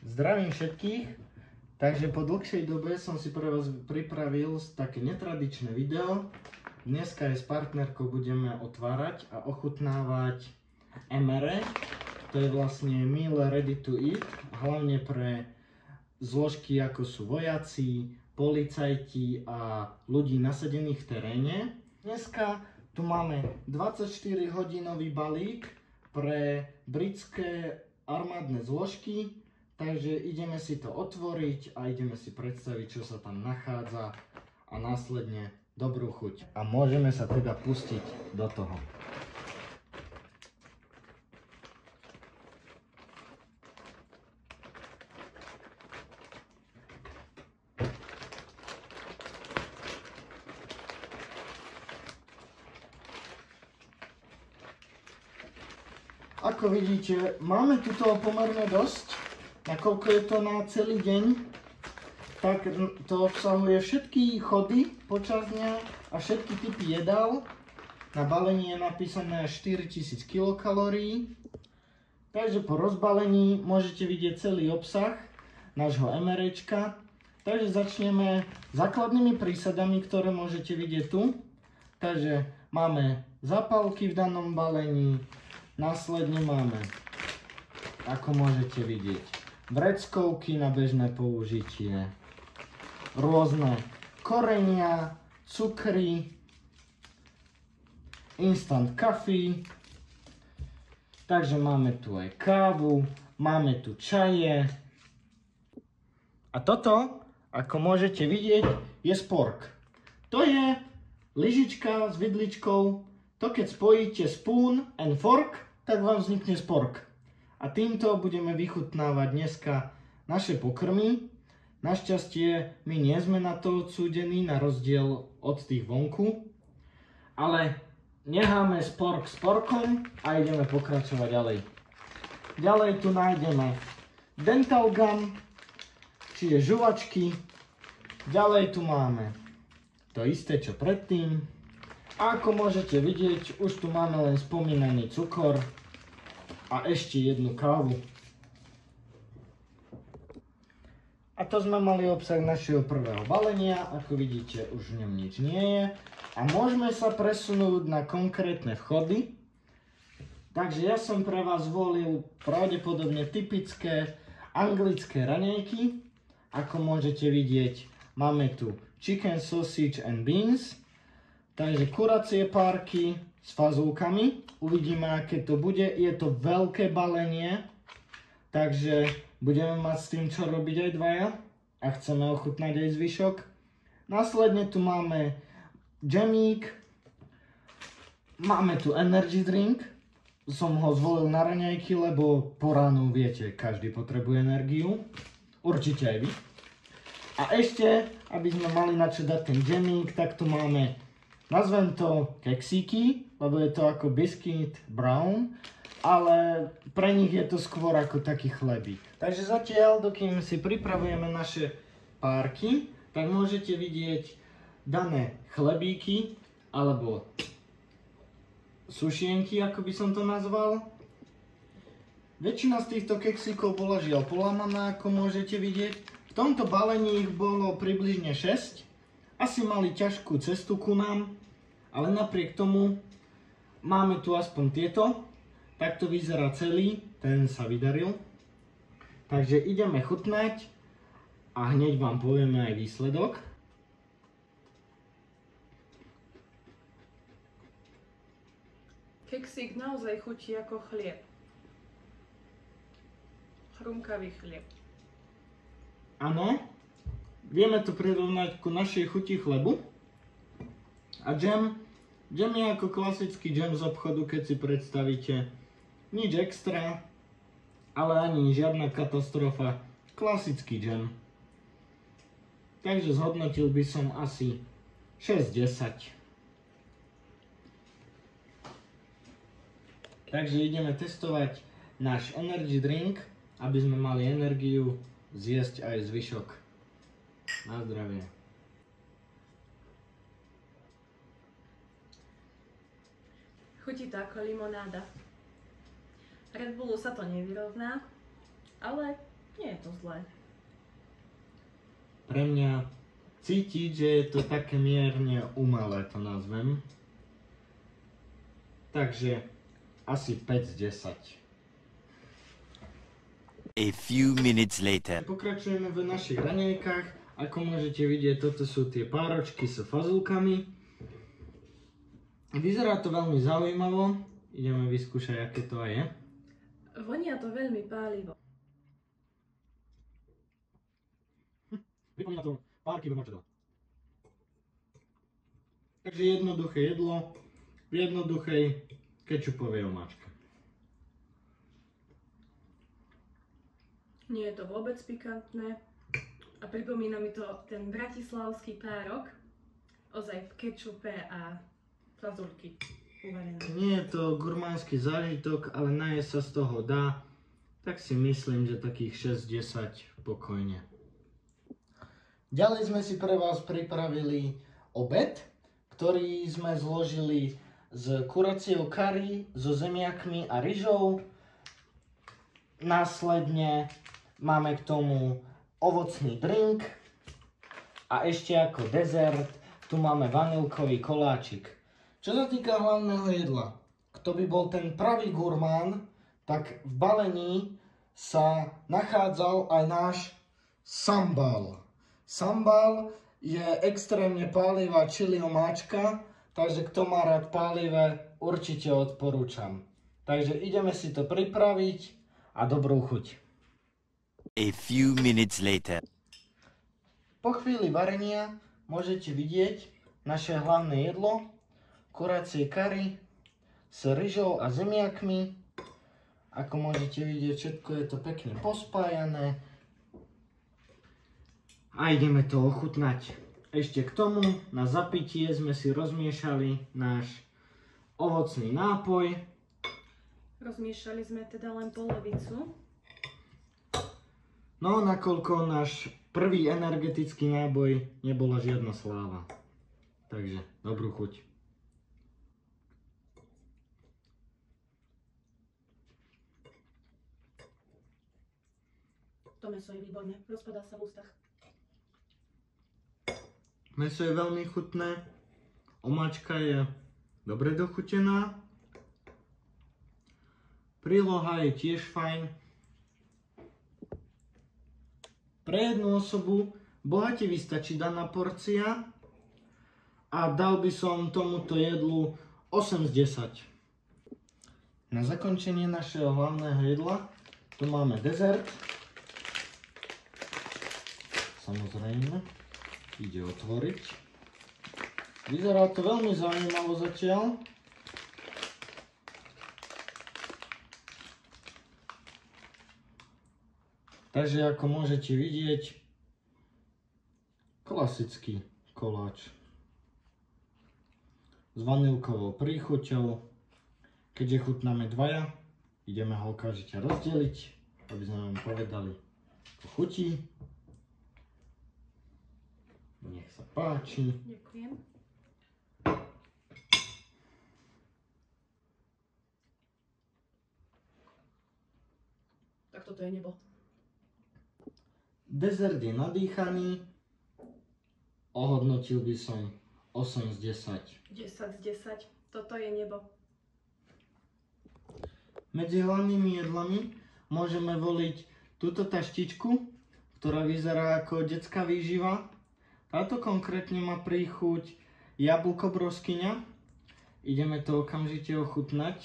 Zdravím všetkých, takže po dlhšej dobe som si pre vás pripravil také netradičné video. Dneska s partnerkou budeme otvárať a ochutnávať MR. To je vlastne meal ready to eat, hlavne pre zložky ako sú vojaci, policajti a ľudí nasadených v teréne. Dneska tu máme 24-hodinový balík pre britské armádne zložky. Takže ideme si to otvoriť a ideme si predstaviť, čo sa tam nachádza a následne dobrú chuť. A môžeme sa teda pustiť do toho. Ako vidíte, máme tu toho pomerne dosť. Nakoľko je to na celý deň, tak to obsahuje všetky chody počas dňa a všetky typy jedál. Na balení je napísané 4000 kilokalórií. Takže po rozbalení môžete vidieť celý obsah nášho MRčka. Takže začneme základnými prísadami, ktoré môžete vidieť tu. Takže máme zápalky v danom balení, následne máme, ako môžete vidieť, vreckovky na bežné použitie, rôzne korenia, cukry, instant coffee, takže máme tu aj kávu, máme tu čaje. A toto, ako môžete vidieť, je spork. To je lyžička s vidličkou, to keď spojíte spoon and fork, tak vám vznikne spork. A týmto budeme vychutnávať dneska naše pokrmy. Našťastie my nie sme na to odsúdení, na rozdiel od tých vonku. Ale necháme spork sporkom a ideme pokračovať ďalej. Ďalej tu nájdeme dental gum, čiže žuvačky. Ďalej tu máme to isté, čo predtým. A ako môžete vidieť, už tu máme len spomínaný cukor. A ešte jednu kávu. A to sme mali obsah našeho prvého balenia. Ako vidíte, už v ňom nič nie je. A môžeme sa presunúť na konkrétne vchody. Takže ja som pre vás zvolil pravdepodobne typické anglické raňajky. Ako môžete vidieť, máme tu chicken sausage and beans. Takže kuracie párky s fazulkami. Uvidíme, aké to bude. Je to veľké balenie, takže budeme mať s tým čo robiť aj dvaja a chceme ochutnať aj zvyšok. Následne tu máme džemík, máme tu energy drink. Som ho zvolil na raňajky, lebo po ránu viete, každý potrebuje energiu. Určite aj vy. A ešte, aby sme mali na čo dať ten džemík, tak tu máme, nazvem to keksíky, lebo je to ako biscuit brown, ale pre nich je to skôr ako taký chlebík. Takže zatiaľ, dokým si pripravujeme naše párky, tak môžete vidieť dané chlebíky, alebo sušienky, ako by som to nazval. Väčšina z týchto keksíkov bola žiaľ polámaná, ako môžete vidieť. V tomto balení ich bolo približne 6. Asi mali ťažkú cestu ku nám, ale napriek tomu máme tu aspoň tieto. Takto vyzerá celý, ten sa vydaril. Takže ideme chutnať a hneď vám povieme aj výsledok. Keksík naozaj chutí ako chlieb. Chrumkavý chlieb. Áno, vieme to prirovnať ku našej chuti chlebu. A džem je ako klasický džem z obchodu, keď si predstavíte. Nič extra, ale ani žiadna katastrofa. Klasický džem. Takže zhodnotil by som asi 6-10. Takže ideme testovať náš energy drink, aby sme mali energiu zjesť aj zvyšok. Na zdravie. Chutí to ako limonáda. Red Bullu sa to nevyrovná, ale Nie je to zlé. Pre mňa cítiť, že je to také mierne umelé, to nazvem. Takže asi 5 z 10. A few minutes later. Pokračujeme v našich raňajkách. Ako môžete vidieť, toto sú tie páročky s fazulkami. Vyzerá to veľmi zaujímavo. Ideme vyskúšať, aké to aj je. Vonia to veľmi pálivo. Pripomína to párky do močadla. Takže jednoduché jedlo v jednoduchej kečupovej omáčke. Nie je to vôbec pikantné. A pripomína mi to ten bratislavský párok. Ozaj v kečupe a fazulky uvarené. Nie je to gurmánsky zážitok, ale najesť sa z toho dá. Tak si myslím, že takých 6-10 pokojne. Ďalej sme si pre vás pripravili obed, ktorý sme zložili z kuracieho curry, so zemiakmi a ryžou. Následne máme k tomu ovocný drink a ešte ako dezert tu máme vanilkový koláčik. Čo sa týka hlavného jedla, kto by bol ten pravý gurmán, tak v balení sa nachádzal aj náš sambal. Sambal je extrémne pálivá chili omáčka, takže kto má rád pálivé, určite odporúčam. Takže ideme si to pripraviť a dobrú chuť. A few minutes later. Po chvíli varenia môžete vidieť naše hlavné jedlo, kuracie curry s ryžou a zemiakmi. Ako môžete vidieť, všetko je to pekne pospájané. A ideme to ochutnať. Ešte k tomu na zapitie sme si rozmiešali náš ovocný nápoj. Rozmiešali sme teda len polovicu. No, nakoľko náš prvý energetický náboj nebola žiadna sláva. Takže, dobrú chuť. To mäso je výborné, rozpadá sa v ústach. Mäso je veľmi chutné, omáčka je dobre dochutená, príloha je tiež fajn. Pre jednu osobu bohate vystačí daná porcia a dal by som tomuto jedlu 8 z 10. Na zakončenie našeho hlavného jedla tu máme dezert. Samozrejme, ide otvoriť. Vyzerá to veľmi zaujímavo zatiaľ. Takže ako môžete vidieť, klasický koláč s vanilkovou príchuťou. Keďže chutnáme dvaja, ideme ho okamžite rozdeliť, aby sme vám povedali, ako chutí. Nech sa páči. Ďakujem. Tak toto je nebo. Dezert je nadýchaný, ohodnotil by som 8 z 10. 10 z 10. Toto je nebo. Medzi hlavnými jedlami môžeme voliť túto taštičku, ktorá vyzerá ako detská výživa. Táto konkrétne má príchuť jablko broskyňa. Ideme to okamžite ochutnať,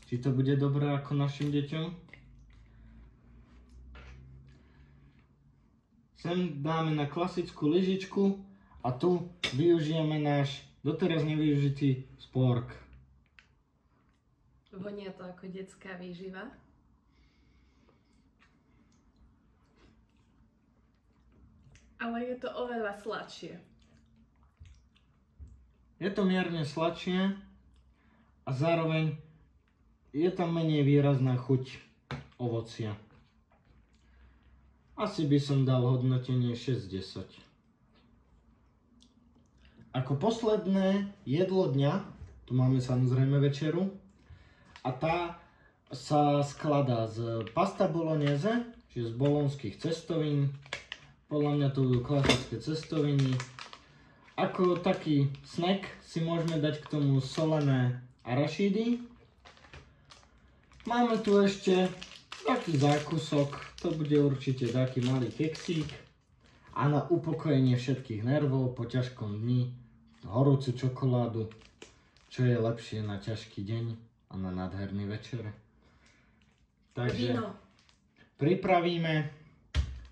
či to bude dobré ako našim deťom. Sem dáme na klasickú lyžičku a tu využijeme náš doteraz nevyužitý spork. Vonia to ako detská výživa. Ale je to oveľa sladšie. Je to mierne sladšie a zároveň je tam menej výrazná chuť ovocia. Asi by som dal hodnotenie 6 z 10. Ako posledné jedlo dňa, tu máme samozrejme večeru, a tá sa skladá z pasta bolognese, čiže z bolonských cestovín. Podľa mňa to budú klasické cestoviny. Ako taký snack si môžeme dať k tomu solené arašídy. Máme tu ešte taký zákusok, to bude určite taký malý keksík. A na upokojenie všetkých nervov po ťažkom dni horúcu čokoládu, čo je lepšie na ťažký deň a na nádherný večer. Takže Víno. pripravíme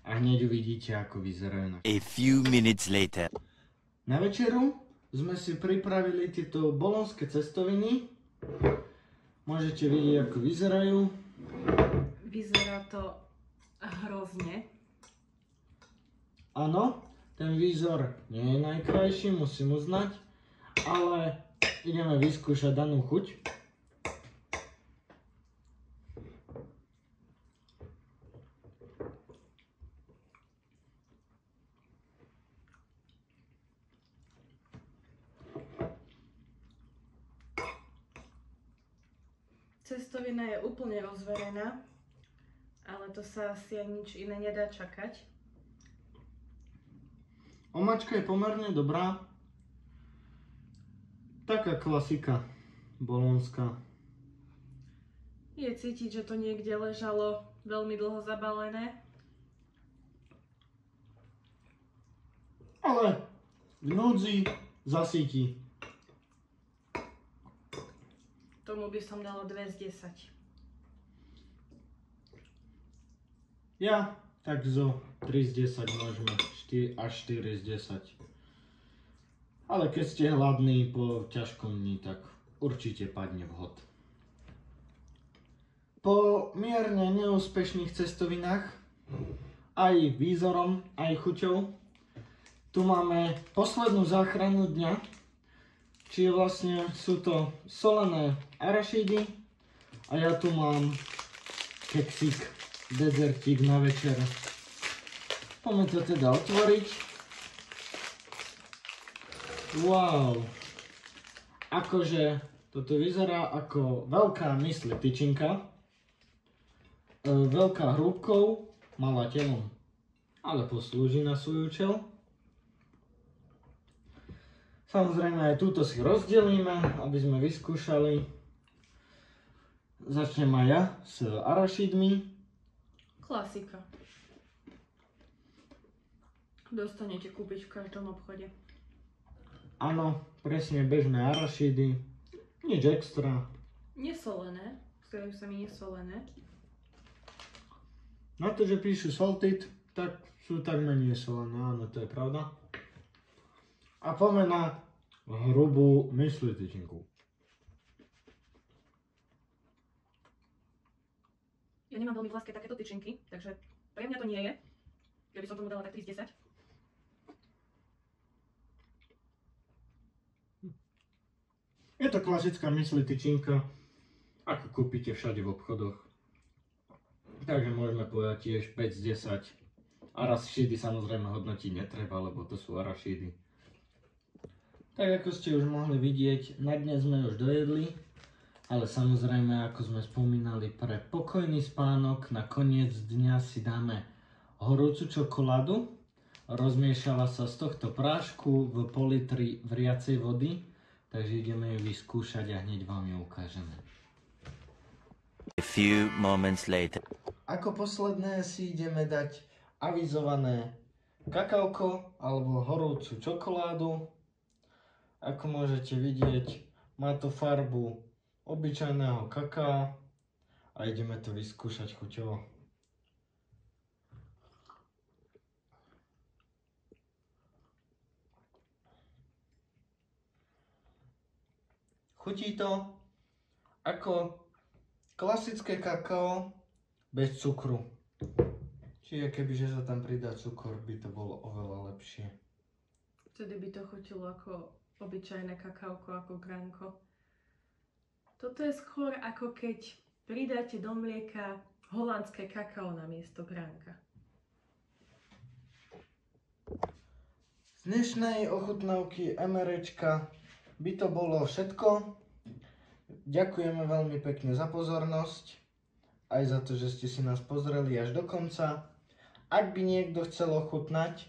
a hneď uvidíte, ako vyzerajú. A few minutes later. Na večeru sme si pripravili tieto bolonské cestoviny. Môžete vidieť, ako vyzerajú. Vyzerá to hrozne. Áno, ten výzor nie je najkrajší, musím uznať, ale ideme vyskúšať danú chuť. Cestovina je úplne rozverená, ale to sa asi aj nič iné nedá čakať. Omáčka je pomerne dobrá. Taká klasika bolonská. Je cítiť, že to niekde ležalo veľmi dlho zabalené. Ale v núdzi zasíti. Tomu by som dala 2 z 10. Ja tak zo 3 z 10 môžeme, 4 až 4 z 10. Ale keď ste hladní po ťažkom dni, tak určite padne vhod. Po mierne neúspešných cestovinách, aj výzorom, aj chuťou, tu máme poslednú záchranu dňa, čiže vlastne sú to solené arašídy a ja tu mám keksík, dezertík na večer. Poďme to teda otvoriť. Wow, akože toto vyzerá ako veľká mysli tyčinka, veľká hrúbkou, malá telom, ale poslúži na svoj účel. Samozrejme aj túto si rozdelíme, aby sme vyskúšali. Začnem aj ja s arašídmi. Klasika. Dostanete kúpiť v každom obchode. Áno, presne bežné arašídy. Nič extra. Nesolené. Zdajú sa mi nesolené. Na to, že píšu salted, tak sú takmer nesolené, áno, to je pravda. A poďme na hrubú mysli tyčinku. Ja nemám veľmi v láske takéto tyčinky, takže pre mňa to nie je. Ja by som tomu dala tak 3 z 10. Je to klasická mysli tyčinka, ako kúpite všade v obchodoch. Takže môžeme povedať tiež 5 z 10. Arašídy samozrejme hodnotiť netreba, lebo to sú arašídy. Tak ako ste už mohli vidieť, na dnes sme už dojedli, ale samozrejme, ako sme spomínali, pre pokojný spánok na koniec dňa si dáme horúcu čokoládu. Rozmiešala sa z tohto prášku v pol litri vriacej vody, takže ideme ju vyskúšať a hneď vám ju ukážeme. A few moments later. Ako posledné si ideme dať avizované kakaoko alebo horúcu čokoládu. Ako môžete vidieť, má to farbu obyčajného kakaa a ideme to vyskúšať chuťovo. Chutí to ako klasické kakao bez cukru. Čiže kebyže sa tam pridá cukor, by to bolo oveľa lepšie. Vtedy by to chutilo ako obyčajné kakaoko, ako gránko. Toto je skôr ako keď pridáte do mlieka holandské kakao namiesto gránka. Z dnešnej ochutnávky MRčka by to bolo všetko. Ďakujeme veľmi pekne za pozornosť aj za to, že ste si nás pozreli až do konca. Ak by niekto chcel ochutnať,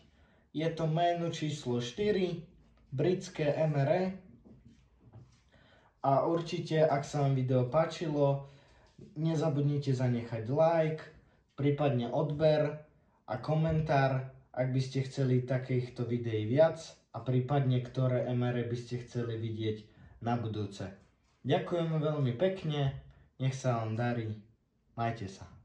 je to menu číslo 4, britské MRE. A určite, ak sa vám video páčilo, nezabudnite zanechať like, prípadne odber a komentár, ak by ste chceli takýchto videí viac a prípadne ktoré MRE by ste chceli vidieť na budúce. Ďakujem veľmi pekne, nech sa vám darí, majte sa.